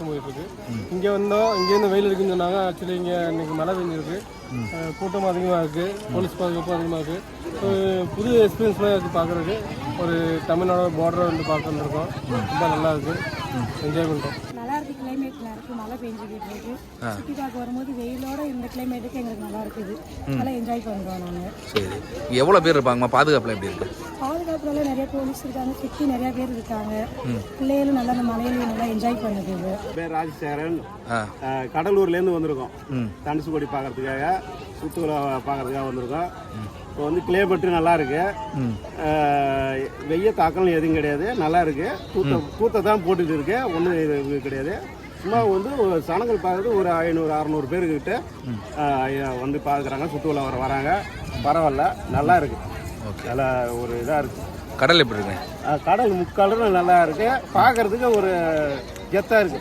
கஷ்டம் போயிட்டுருக்கு. இங்கே வந்தோம், இங்கேருந்து வெயில் இருக்குன்னு சொன்னாங்க. ஆக்சுவலி இங்கே இன்றைக்கி மழை பெஞ்சிருக்கு, கூட்டமும் அதிகமாக இருக்குது, போலீஸ் பாதுகாப்பும் அதிகமாக இருக்குது. புது எக்ஸ்பீரியன்ஸ் மாதிரி இருக்குது பார்க்குறதுக்கு. ஒரு தமிழ்நாடு பார்டரை வந்து பார்க்க வந்திருக்கோம். ரொம்ப நல்லா இருக்குது, என்ஜாய் பண்ணுறோம். நல்லா இருக்குது, கிளைமேட் நல்லா இருக்குது, மழை பெஞ்சிக்கிட்டு இருக்கு. சுற்றி பார்க்க வரும்போது வெயிலோட இந்த கிளைமேட்டுக்கு எங்களுக்கு நல்லா இருக்குது, நல்லா என்ஜாய் பண்ணுறோம் நாங்கள். சரி, எவ்வளோ பேர் இருப்பாங்கம்மா? பாதுகாப்புல எப்படி இருக்குது? பாதுகாப்புல நிறைய போலீஸ் இருக்காங்க, சுற்றி நிறைய பேர் இருக்காங்க. பிள்ளைகளும் நல்லா அந்த மலையிலையும் நல்லா என்ஜாய் பண்ணுது. பேர் ராஜசேகரன், கடலூர்லேருந்து வந்திருக்கோம். தனுசுக்கோடி பார்க்கறதுக்காக, சுற்றுலா பார்க்கறதுக்காக வந்திருக்கோம். இப்போ வந்து கிளைமேட்டு நல்லா இருக்கு, வெய்ய தாக்கம் எதுவும் கிடையாது, நல்லா இருக்கு. தூத்தை தான் போட்டுட்டு இருக்கு, ஒன்றும் இது கிடையாது. சும்மா வந்து சனங்கள் பார்க்குறது ஒரு 500-600 பேருக்கிட்ட வந்து பார்க்குறாங்க, சுற்றுலா வராங்க. பரவாயில்ல, நல்லா இருக்கு, நல்லா ஒரு இதாக இருக்கு. கடல் எப்படி இருக்கு? கடல் முக்காலும் நல்லா இருக்கு, பார்க்கறதுக்கு ஒரு கெத்தாக இருக்கு.